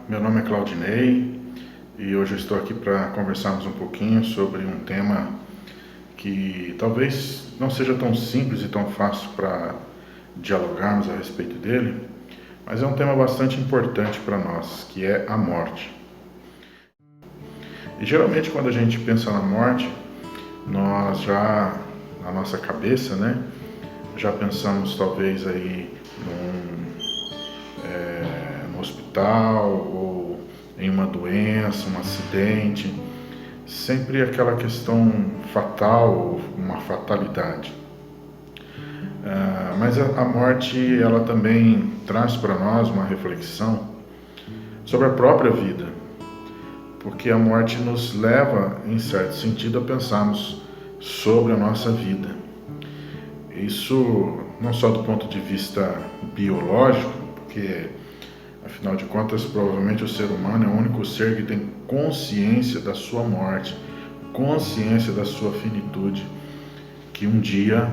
meu nome é Claudinei e hoje eu estou aqui para conversarmos um pouquinho sobre um tema que talvez não seja tão simples e tão fácil para dialogarmos a respeito dele, mas é um tema bastante importante para nós, que é a morte. E geralmente quando a gente pensa na morte, nós já, na nossa cabeça, já pensamos talvez aí no hospital ou em uma doença, um acidente, sempre aquela questão fatal, uma fatalidade. Mas a morte, ela também traz para nós uma reflexão sobre a própria vida, porque a morte nos leva, em certo sentido, a pensarmos sobre a nossa vida. Isso não só do ponto de vista biológico, porque afinal de contas, provavelmente o ser humano é o único ser que tem consciência da sua morte, consciência da sua finitude, que um dia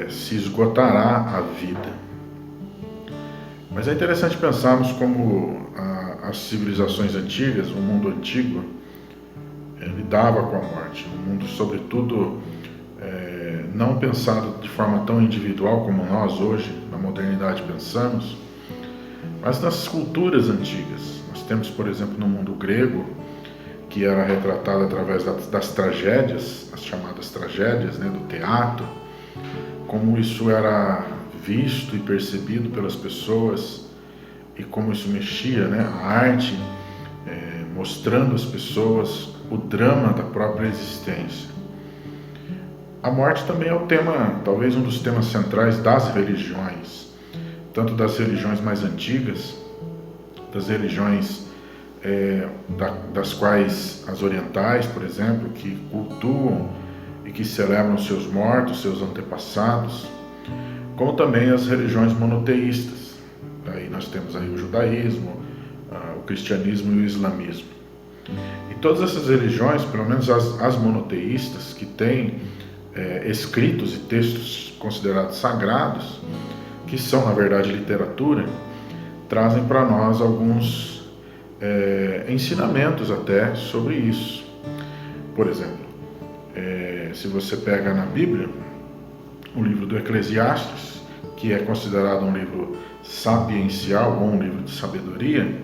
se esgotará a vida. Mas é interessante pensarmos como as civilizações antigas, o mundo antigo, lidava com a morte. Um mundo, sobretudo, não pensado de forma tão individual como nós hoje, na modernidade, pensamos, mas nas culturas antigas. Nós temos, por exemplo, no mundo grego, que era retratado através das tragédias, as chamadas tragédias, do teatro, como isso era visto e percebido pelas pessoas e como isso mexia, a arte, mostrando às pessoas o drama da própria existência. A morte também é o tema, talvez um dos temas centrais das religiões, tanto das religiões mais antigas, das religiões das quais as orientais, por exemplo, que cultuam e que celebram seus mortos, seus antepassados, como também as religiões monoteístas. Aí nós temos aí o judaísmo, o cristianismo e o islamismo. E todas essas religiões, pelo menos as monoteístas, que têm escritos e textos considerados sagrados, que são na verdade literatura, trazem para nós alguns ensinamentos até sobre isso. Por exemplo, se você pega na Bíblia o livro do Eclesiastes, que é considerado um livro sapiencial ou um livro de sabedoria,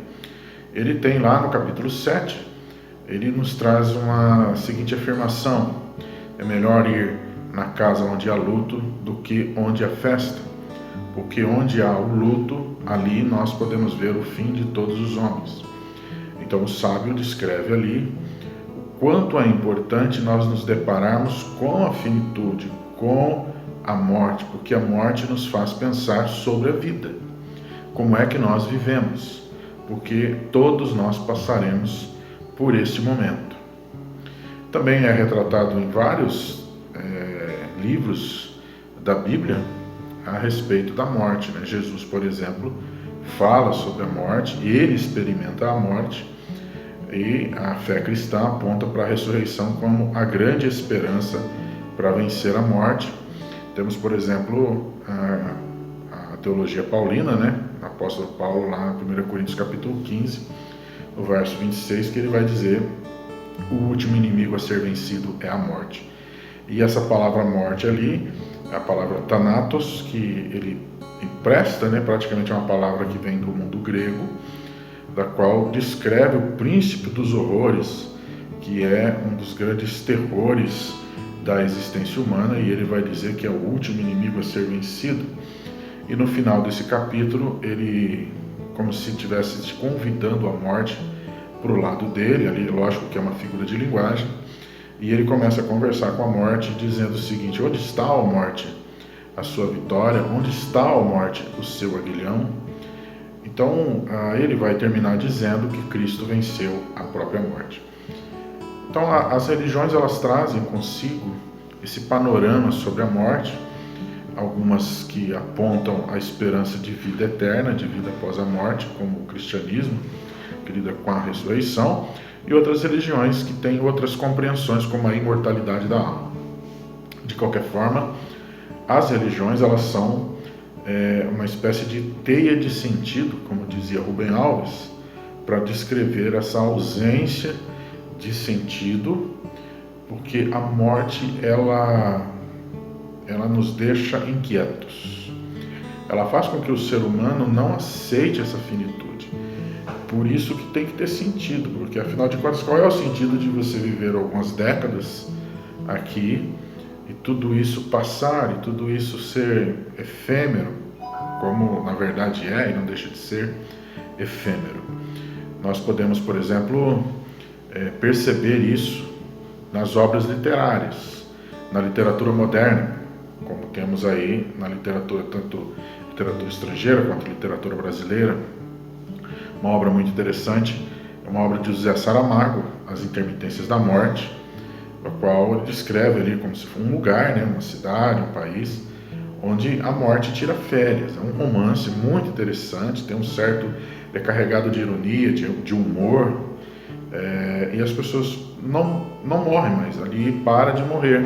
ele tem lá no capítulo 7, ele nos traz uma seguinte afirmação: é melhor ir na casa onde há luto do que onde há festa, porque onde há o luto, ali nós podemos ver o fim de todos os homens. Então o sábio descreve ali o quanto é importante nós nos depararmos com a finitude, com a morte, porque a morte nos faz pensar sobre a vida, como é que nós vivemos, porque todos nós passaremos por este momento. Também é retratado em vários livros da Bíblia a respeito da morte. Jesus, por exemplo, fala sobre a morte, ele experimenta a morte, e a fé cristã aponta para a ressurreição como a grande esperança para vencer a morte. Temos, por exemplo, a teologia paulina, apóstolo Paulo lá em 1 Coríntios capítulo 15, no verso 26, que ele vai dizer: o último inimigo a ser vencido é a morte. E essa palavra morte ali, a palavra thanatos, que ele empresta, praticamente é uma palavra que vem do mundo grego, da qual descreve o príncipe dos horrores, que é um dos grandes terrores da existência humana, e ele vai dizer que é o último inimigo a ser vencido. E no final desse capítulo, ele, como se estivesse convidando a morte para o lado dele, ali lógico que é uma figura de linguagem, e ele começa a conversar com a morte, dizendo o seguinte: onde está, ó morte, a sua vitória? Onde está, ó morte, o seu aguilhão? Então, ele vai terminar dizendo que Cristo venceu a própria morte. Então, as religiões, elas trazem consigo esse panorama sobre a morte, algumas que apontam a esperança de vida eterna, de vida após a morte, como o cristianismo, que lida com a ressurreição, e outras religiões que têm outras compreensões, como a imortalidade da alma. De qualquer forma, as religiões, elas são uma espécie de teia de sentido, como dizia Rubem Alves, para descrever essa ausência de sentido, porque a morte ela nos deixa inquietos. Ela faz com que o ser humano não aceite essa finitude. Por isso que tem que ter sentido, porque afinal de contas, qual é o sentido de você viver algumas décadas aqui e tudo isso passar e tudo isso ser efêmero, como na verdade é e não deixa de ser efêmero. Nós podemos, por exemplo, perceber isso nas obras literárias, na literatura moderna, como temos aí na literatura, tanto literatura estrangeira quanto literatura brasileira. Uma obra muito interessante é uma obra de José Saramago, As Intermitências da Morte, a qual ele descreve ali como se fosse um lugar, né, uma cidade, um país, onde a morte tira férias. É um romance muito interessante, tem um certo carregado de ironia, de humor, e as pessoas não morrem mais, ali para de morrer.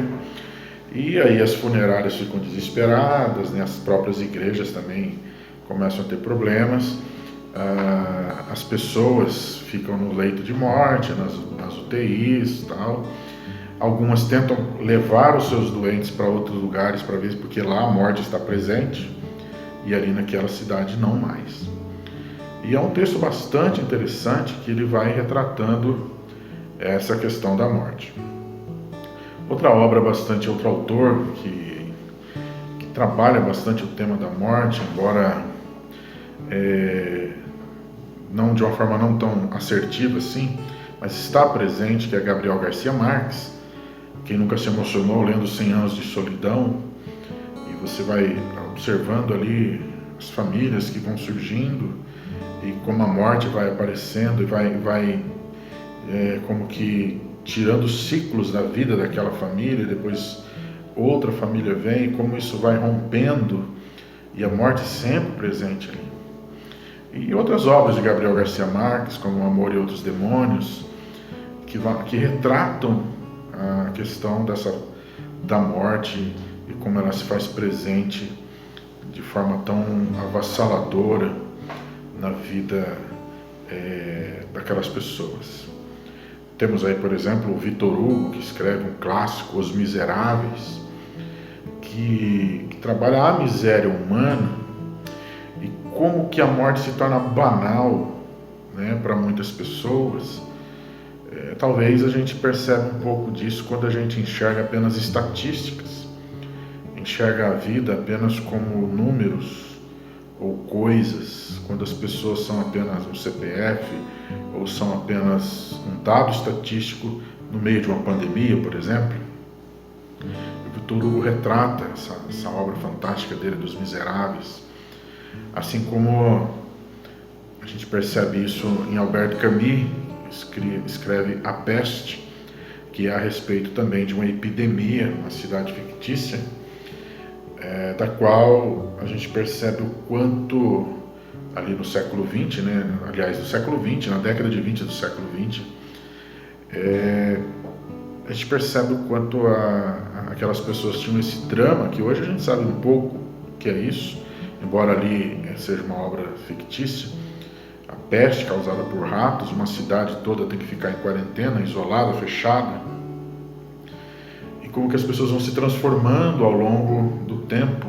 E aí as funerárias ficam desesperadas, né? As próprias igrejas também começam a ter problemas, as pessoas ficam no leito de morte, nas UTIs e tal. Algumas tentam levar os seus doentes para outros lugares para ver, porque lá a morte está presente e ali naquela cidade não mais. E é um texto bastante interessante que ele vai retratando essa questão da morte. Outra obra outro autor que trabalha bastante o tema da morte, embora não de uma forma não tão assertiva assim, mas está presente, que é Gabriel Garcia Marques. Quem nunca se emocionou lendo 100 Anos de Solidão, e você vai observando ali as famílias que vão surgindo e como a morte vai aparecendo e vai como que tirando ciclos da vida daquela família, depois outra família vem, e como isso vai rompendo, e a morte sempre presente ali. E outras obras de Gabriel Garcia Marques, como O Amor e Outros Demônios, que retratam a questão da morte e como ela se faz presente de forma tão avassaladora na vida daquelas pessoas. Temos aí, por exemplo, o Victor Hugo, que escreve um clássico, Os Miseráveis, que trabalha a miséria humana e como que a morte se torna banal, né, para muitas pessoas. Talvez a gente perceba um pouco disso quando a gente enxerga apenas estatísticas, enxerga a vida apenas como números ou coisas, quando as pessoas são apenas um CPF ou são apenas um dado estatístico no meio de uma pandemia, por exemplo. O Victor Hugo retrata essa obra fantástica dele, dos Miseráveis, assim como a gente percebe isso em Albert Camus, escreve A Peste, que é a respeito também de uma epidemia, uma cidade fictícia, da qual a gente percebe o quanto ali no século XX, né? Aliás, no século XX, na década de 20 do século XX, a gente percebe o quanto aquelas pessoas tinham esse drama, que hoje a gente sabe um pouco o que é isso, embora ali seja uma obra fictícia. A peste causada por ratos, uma cidade toda tem que ficar em quarentena, isolada, fechada. E como que as pessoas vão se transformando ao longo do tempo,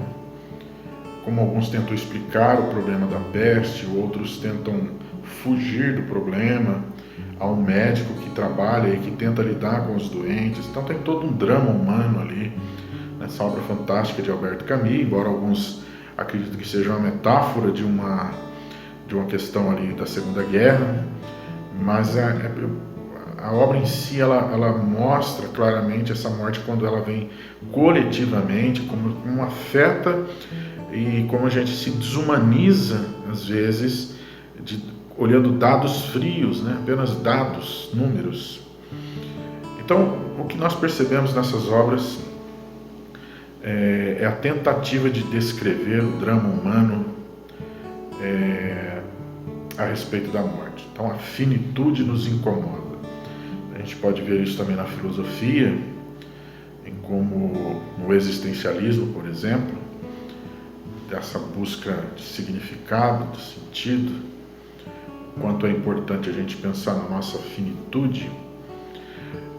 como alguns tentam explicar o problema da peste, outros tentam fugir do problema. Há um médico que trabalha e que tenta lidar com os doentes. Então tem todo um drama humano ali, nessa obra fantástica de Albert Camus, embora alguns acreditem que seja uma metáfora de uma questão ali da Segunda Guerra, mas a obra em si, ela mostra claramente essa morte quando ela vem coletivamente, como afeta e como a gente se desumaniza, às vezes, olhando dados frios, né? Apenas dados, números. Então, o que nós percebemos nessas obras é a tentativa de descrever o drama humano a respeito da morte. Então, a finitude nos incomoda. A gente pode ver isso também na filosofia, como no existencialismo, por exemplo, dessa busca de significado, de sentido, quanto é importante a gente pensar na nossa finitude,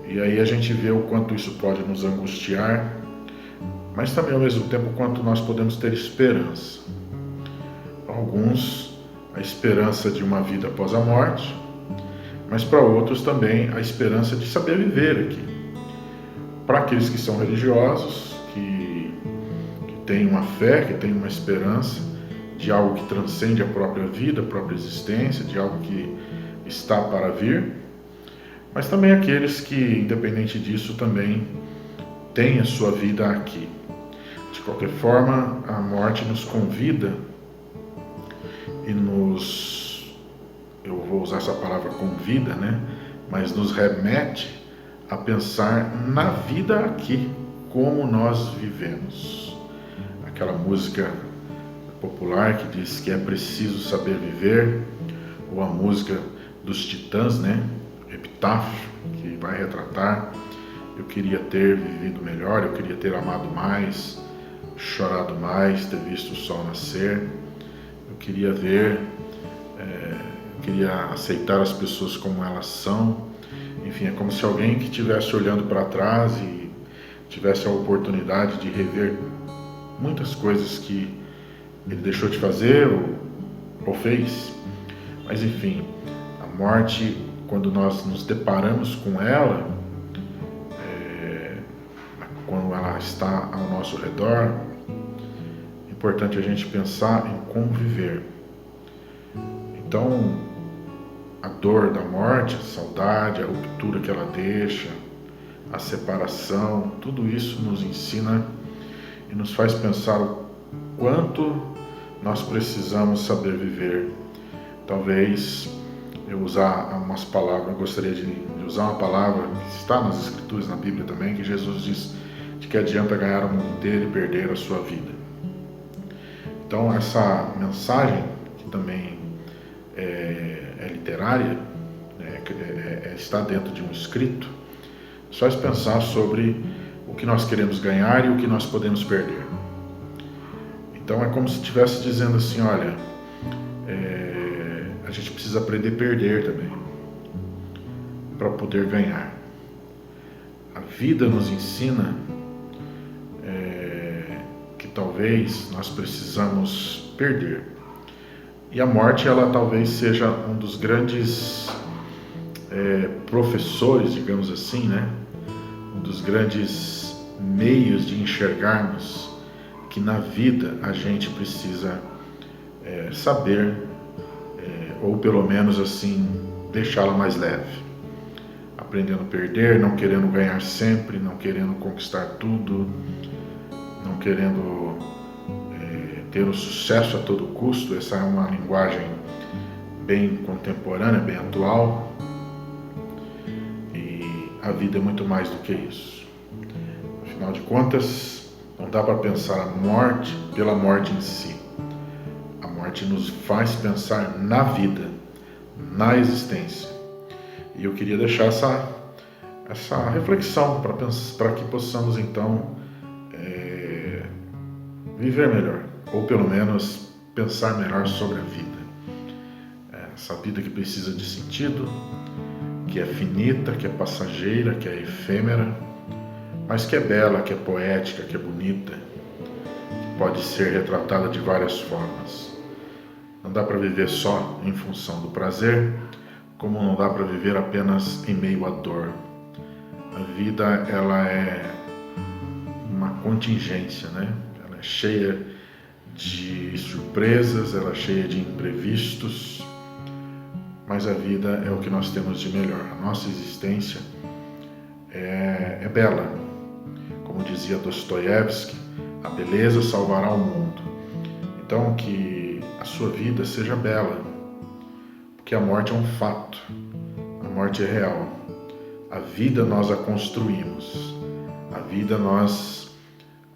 e aí a gente vê o quanto isso pode nos angustiar, mas também ao mesmo tempo o quanto nós podemos ter esperança. Alguns, a esperança de uma vida após a morte, mas para outros também a esperança de saber viver aqui. Para aqueles que são religiosos, que têm uma fé, que têm uma esperança de algo que transcende a própria vida, a própria existência, de algo que está para vir, mas também aqueles que, independente disso, também têm a sua vida aqui. De qualquer forma, a morte nos convida e eu vou usar essa palavra convida, né? Mas nos remete a pensar na vida aqui, como nós vivemos. Aquela música popular que diz que é preciso saber viver, ou a música dos Titãs, né? Epitáfio, que vai retratar: eu queria ter vivido melhor, eu queria ter amado mais, chorado mais, ter visto o sol nascer, eu queria ver, eu queria aceitar as pessoas como elas são. Enfim, é como se alguém que estivesse olhando para trás e tivesse a oportunidade de rever muitas coisas que ele deixou de fazer ou fez. Mas enfim, a morte, quando nós nos deparamos com ela, quando ela está ao nosso redor, é importante a gente pensar em como viver. Então, a dor da morte, a saudade, a ruptura que ela deixa, a separação, tudo isso nos ensina e nos faz pensar o quanto nós precisamos saber viver. Talvez eu gostaria de usar uma palavra que está nas Escrituras, na Bíblia também, que Jesus diz de que adianta ganhar o mundo inteiro e perder a sua vida. Então, essa mensagem, que também é literária, está dentro de um escrito, faz pensar sobre o que nós queremos ganhar e o que nós podemos perder. Então é como se estivesse dizendo assim: olha, a gente precisa aprender a perder também, para poder ganhar. A vida nos ensina que talvez nós precisamos perder. E a morte, ela talvez seja um dos grandes professores, digamos assim, né? Um dos grandes meios de enxergarmos que na vida a gente precisa saber, ou pelo menos assim, deixá-la mais leve. Aprendendo a perder, não querendo ganhar sempre, não querendo conquistar tudo, não querendo ter o sucesso a todo custo. Essa é uma linguagem bem contemporânea, bem atual. E a vida é muito mais do que isso. Afinal de contas, não dá para pensar a morte pela morte em si. A morte nos faz pensar na vida, na existência. E eu queria deixar essa reflexão para que possamos então viver melhor, ou pelo menos pensar melhor sobre a vida. Essa vida que precisa de sentido, que é finita, que é passageira, que é efêmera, mas que é bela, que é poética, que é bonita, que pode ser retratada de várias formas. Não dá para viver só em função do prazer, como não dá para viver apenas em meio à dor. A vida, ela é uma contingência, né? Ela é cheia de surpresas, ela é cheia de imprevistos, mas a vida é o que nós temos de melhor. A nossa existência é bela. Como dizia Dostoiévski, a beleza salvará o mundo. Então, que a sua vida seja bela, porque a morte é um fato, a morte é real. A vida nós a construímos, a vida nós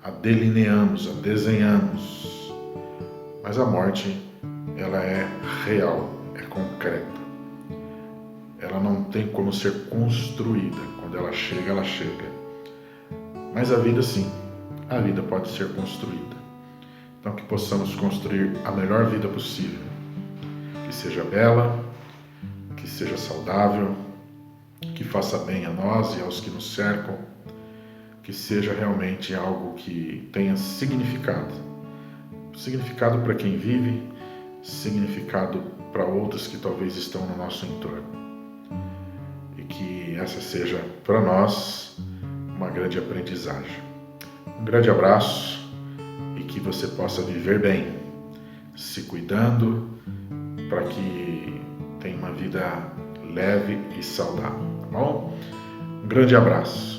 a delineamos, a desenhamos, mas a morte, ela é real, é concreta. Ela não tem como ser construída. Quando ela chega, ela chega. Mas a vida sim, a vida pode ser construída. Então que possamos construir a melhor vida possível, que seja bela, seja saudável, que faça bem a nós e aos que nos cercam, que seja realmente algo que tenha significado. Significado para quem vive, significado para outros que talvez estão no nosso entorno. E que essa seja para nós uma grande aprendizagem. Um grande abraço e que você possa viver bem, se cuidando, para que tenha uma vida leve e saudável, tá bom? Um grande abraço.